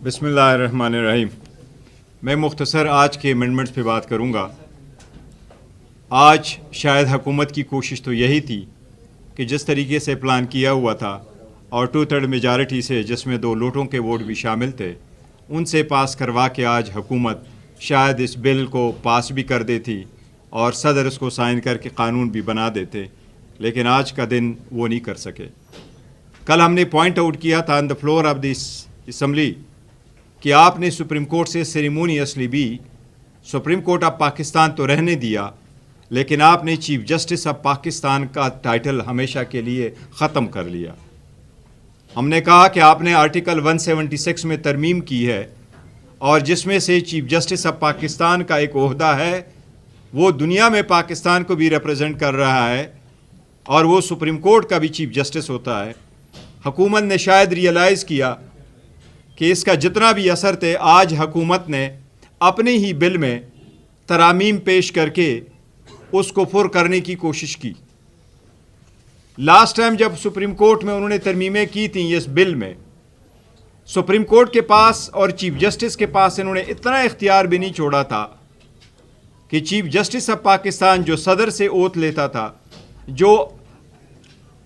बिस्मिल्लाहिर्रहमानिर्रहीम। मैं मुख्तसर आज के अमेंडमेंट्स पे बात करूँगा। आज शायद हुकूमत की कोशिश तो यही थी कि जिस तरीके से प्लान किया हुआ था और 2/3 मेजॉरिटी से, जिसमें 2 लोटों के वोट भी शामिल थे, उनसे पास करवा के आज हुकूमत शायद इस बिल को पास भी कर देती और सदर इसको साइन करके कानून भी बना देते, लेकिन आज का दिन वो नहीं कर सके। कल हमने पॉइंट आउट किया था on the floor of this assembly कि आपने सुप्रीम कोर्ट से सेरेमोनियसली भी सुप्रीम कोर्ट ऑफ पाकिस्तान तो रहने दिया, लेकिन आपने चीफ जस्टिस ऑफ पाकिस्तान का टाइटल हमेशा के लिए ख़त्म कर लिया। हमने कहा कि आपने आर्टिकल 176 में तरमीम की है और जिसमें से चीफ जस्टिस ऑफ पाकिस्तान का एक ओहदा है, वो दुनिया में पाकिस्तान को भी रिप्रेजेंट कर रहा है और वो सुप्रीम कोर्ट का भी चीफ जस्टिस होता है। हुकूमत ने शायद रियलाइज़ किया कि इसका जितना भी असर थे, आज हुकूमत ने अपने ही बिल में तरामीम पेश करके उसको फुर करने की कोशिश की। लास्ट टाइम जब सुप्रीम कोर्ट में उन्होंने तरमीमें की थी इस बिल में, सुप्रीम कोर्ट के पास और चीफ जस्टिस के पास इन्होंने इतना इख्तियार भी नहीं छोड़ा था कि चीफ जस्टिस ऑफ पाकिस्तान जो सदर से ओथ लेता था, जो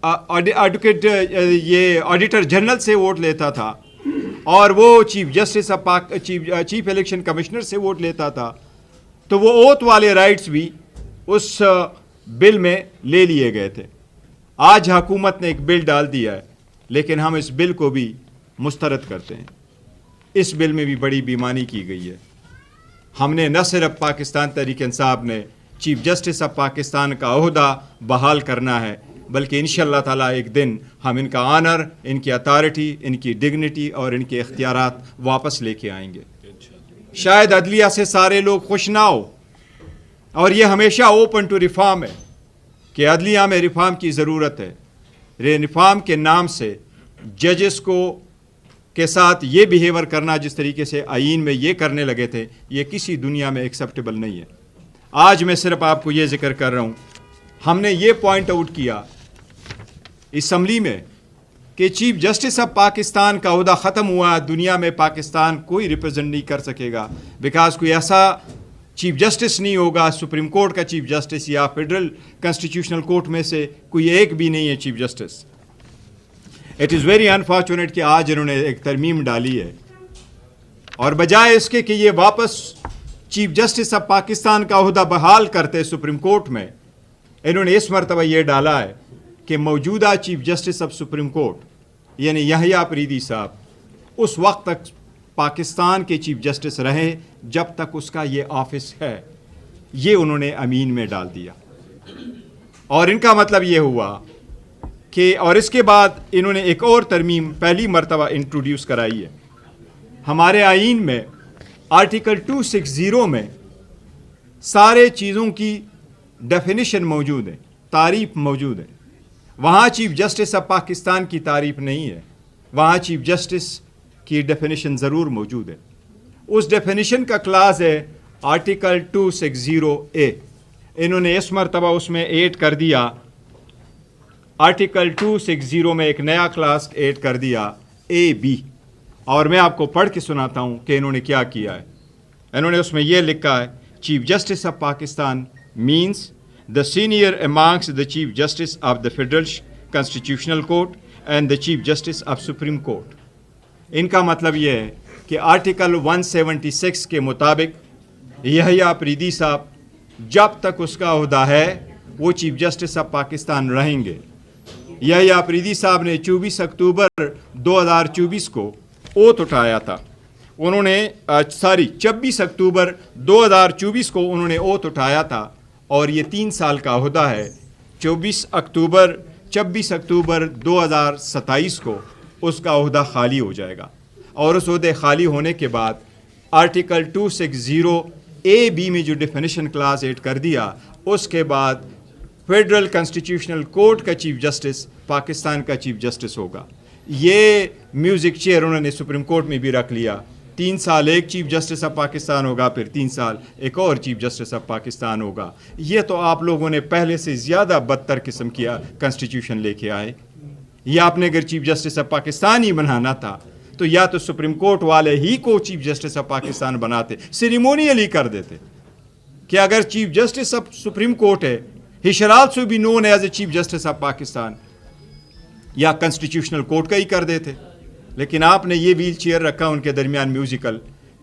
एडवोकेट ये ऑडिटर जनरल से वोट लेता था और वो chief justice of chief election commissioner से वोट लेता था, तो वो ओथ वाले राइट्स भी उस बिल में ले लिए गए थे। आज हुकूमत ने एक बिल डाल दिया है, लेकिन हम इस बिल को भी मुस्तरद करते हैं। इस बिल में भी बड़ी बेईमानी की गई है। हमने न सिर्फ पाकिस्तान तहरीक इंसाफ ने चीफ जस्टिस ऑफ पाकिस्तान का ओहदा बहाल करना है, बल्कि इंशाअल्लाह ताला एक दिन हम इनका आनर, इनकी अथॉरिटी, इनकी डिग्निटी और इनके इख्तियारात वापस लेके आएंगे। शायद अदलिया से सारे लोग खुश ना हो, और ये हमेशा ओपन टू रिफॉर्म है कि अदलिया में रिफॉर्म की ज़रूरत है। रिफॉर्म के नाम से जजेस को के साथ ये बिहेवियर करना जिस तरीके से आईन में ये करने लगे थे, ये किसी दुनिया में एक्सेप्टेबल नहीं है। आज मैं सिर्फ आपको ये जिक्र कर रहा हूँ, हमने ये पॉइंट आउट किया असम्बली में कि चीफ जस्टिस ऑफ पाकिस्तान का ओहदा ख़त्म हुआ, दुनिया में पाकिस्तान कोई रिप्रेजेंट नहीं कर सकेगा, बिकॉज कोई ऐसा चीफ जस्टिस नहीं होगा, सुप्रीम कोर्ट का चीफ जस्टिस या फेडरल कॉन्स्टिट्यूशनल कोर्ट में से कोई एक भी नहीं है chief justice. It is very unfortunate कि आज इन्होंने एक तरमीम डाली है और बजाय इसके कि ये वापस चीफ जस्टिस ऑफ पाकिस्तान का ओहदा बहाल करते सुप्रीम कोर्ट में, इन्होंने इस मरतबा ये डाला है कि मौजूदा chief justice of supreme court यानी यहया अफरीदी साहब उस वक्त तक पाकिस्तान के चीफ जस्टिस रहे जब तक उसका ये ऑफिस है। ये उन्होंने अमीन में डाल दिया और इनका मतलब ये हुआ कि, और इसके बाद इन्होंने एक और तरमीम पहली मरतबा इंट्रोड्यूस कराई है। हमारे आईन में आर्टिकल 260 में सारे चीज़ों की डेफिनेशन मौजूद है, तारीफ मौजूद है। वहाँ चीफ जस्टिस ऑफ पाकिस्तान की तारीफ नहीं है, वहाँ चीफ जस्टिस की डेफिनेशन ज़रूर मौजूद है। उस डेफिनेशन का क्लास है आर्टिकल 260A। इन्होंने इस मरतबा उसमें ऐड कर दिया, आर्टिकल 260 में एक नया क्लास ऐड कर दिया AB, और मैं आपको पढ़ के सुनाता हूँ कि इन्होंने क्या किया है। इन्होंने उसमें यह लिखा है, chief justice of Pakistan means the senior amongst the Chief Justice of the Federal Constitutional Court and the Chief Justice of Supreme Court। इनका मतलब ये है कि आर्टिकल 176 के मुताबिक यहया अफरीदी साहब जब तक उसका ओहदा है वो चीफ जस्टिस ऑफ पाकिस्तान रहेंगे। यहया अफरीदी साहब ने 24 अक्टूबर 2024 को ओथ उठाया था। उन्होंने 26 अक्टूबर 2024 को उन्होंने ओथ उठाया था और ये 3 साल का ओहदा है। 26 अक्टूबर 2027 को उसका ओहदा खाली हो जाएगा और उस ओहदे खाली होने के बाद आर्टिकल 260AB में जो डेफिनेशन क्लास ऐड कर दिया, उसके बाद फेडरल कॉन्स्टिट्यूशनल कोर्ट का चीफ जस्टिस पाकिस्तान का चीफ जस्टिस होगा। ये म्यूज़िक चेयर उन्होंने सुप्रीम कोर्ट में भी रख लिया। 3 साल एक चीफ जस्टिस ऑफ पाकिस्तान होगा, फिर 3 साल एक और चीफ जस्टिस ऑफ पाकिस्तान होगा। ये तो आप लोगों ने पहले से ज़्यादा बदतर किस्म किया कॉन्स्टिट्यूशन लेके आए। ये आपने अगर चीफ जस्टिस ऑफ पाकिस्तान ही बनाना था تو یا تو سپریم کورٹ والے ہی کو چیف جسٹس آف پاکستان بناتے, سیریمونیلی کر دیتے کہ اگر chief justice of supreme court ہے, he shall also be known as a chief justice of Pakistan, یا کنسٹیٹیوشنل کورٹ کا ہی کر دیتے. لیکن آپ نے یہ ویل چیئر رکھا ان کے درمیان میوزیکل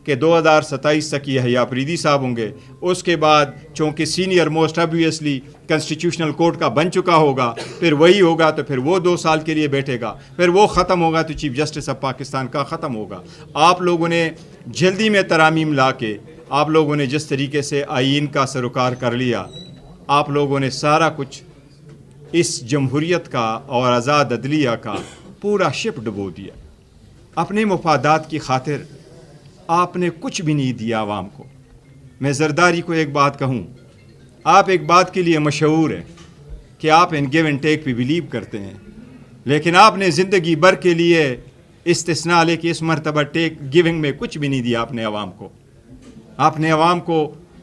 کہ 2027 تک یہ حیا پریدی صاحب ہوں گے, اس کے بعد چونکہ senior most obviously constitutional court کا بن چکا ہوگا, پھر وہی ہوگا تو پھر وہ 2 سال کے لیے بیٹھے گا, پھر وہ ختم ہوگا تو چیف جسٹس آف پاکستان کا ختم ہوگا. آپ لوگوں نے جلدی میں ترامیم لا کے, آپ لوگوں نے جس طریقے سے آئین کا سروکار کر لیا, آپ لوگوں نے سارا کچھ اس جمہوریت کا اور آزاد عدلیہ کا پورا شپ ڈبو دیا. اپنے مفادات کی خاطر آپ نے کچھ بھی نہیں دیا عوام کو. میں زرداری کو ایک بات کہوں, آپ ایک بات کے لیے مشہور ہیں کہ آپ ان گیو اینڈ ٹیک پہ بلیو کرتے ہیں, لیکن آپ نے زندگی بھر کے لیے استثناء لے کے اس مرتبہ ٹیک گیونگ میں کچھ بھی نہیں دیا آپ نے عوام کو. آپ نے عوام کو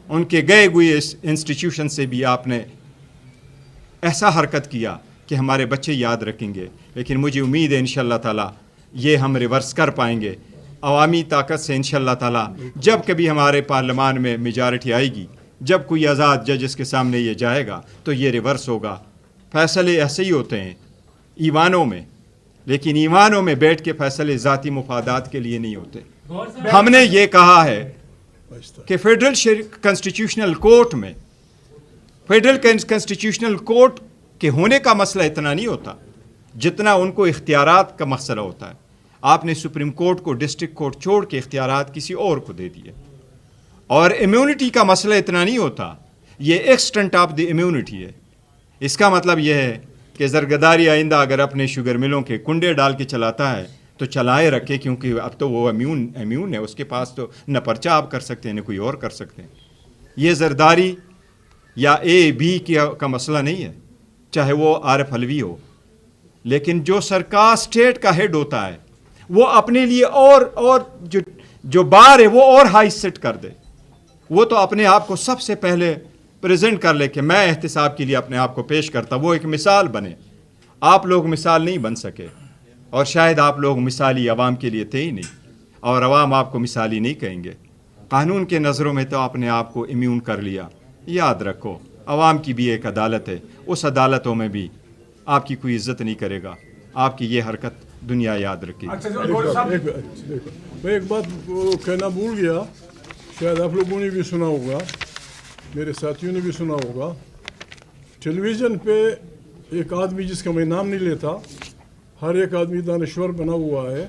ان کے گئے ہوئے انسٹیٹیوشن سے بھی آپ نے ایسا حرکت کیا کہ ہمارے بچے یاد رکھیں گے. لیکن مجھے امید ہے انشاءاللہ تعالی یہ ہم ریورس کر پائیں گے عوامی طاقت سے انشاءاللہ تعالی. جب کبھی ہمارے پارلیمان میں میجارٹی آئے گی, جب کوئی آزاد ججز کے سامنے یہ جائے گا تو یہ ریورس ہوگا. فیصلے ایسے ہی ہوتے ہیں ایوانوں میں, لیکن ایوانوں میں بیٹھ کے فیصلے ذاتی مفادات کے لیے نہیں ہوتے. ہم نے یہ کہا ہے کہ فیڈرل کنسٹیٹیوشنل کورٹ میں, فیڈرل کنسٹیٹیوشنل کورٹ کے ہونے کا مسئلہ اتنا نہیں ہوتا جتنا ان کو اختیارات کا مسئلہ ہوتا ہے. آپ نے سپریم کورٹ کو ڈسٹرکٹ کورٹ چھوڑ کے اختیارات کسی اور کو دے دیے. اور امیونٹی کا مسئلہ اتنا نہیں ہوتا, یہ ایکسٹنٹ آف دی امیونٹی ہے. اس کا مطلب یہ ہے کہ زرگداری آئندہ اگر اپنے شوگر ملوں کے کنڈے ڈال کے چلاتا ہے تو چلائے رکھے, کیونکہ اب تو وہ امیون ہے, اس کے پاس تو نہ پرچہ آپ کر سکتے ہیں نہ کوئی اور کر سکتے ہیں. یہ زرداری یا اے بی کا مسئلہ نہیں ہے, چاہے وہ عارف حلوی ہو, لیکن جو سرکار اسٹیٹ کا ہیڈ ہوتا ہے وہ اپنے لیے اور جو بار ہے وہ اور ہائی سیٹ کر دے. وہ تو اپنے آپ کو سب سے پہلے پریزنٹ کر لے کہ میں احتساب کے لیے اپنے آپ کو پیش کرتا, وہ ایک مثال بنے. آپ لوگ مثال نہیں بن سکے, اور شاید آپ لوگ مثالی عوام کے لیے تھے ہی نہیں, اور عوام آپ کو مثالی نہیں کہیں گے. قانون کے نظروں میں تو آپ نے آپ کو امیون کر لیا. یاد رکھو عوام کی بھی ایک عدالت ہے, اس عدالتوں میں بھی آپ کی کوئی عزت نہیں کرے گا. آپ کی یہ حرکت دنیا یاد رکھے. میں ایک بات کہنا بھول گیا, شاید آپ لوگوں نے بھی سنا ہوگا, میرے ساتھیوں نے بھی سنا ہوگا. ٹیلی ویژن پہ ایک آدمی جس کا میں نام نہیں لیتا, ہر ایک آدمی دانشور بنا ہوا ہے,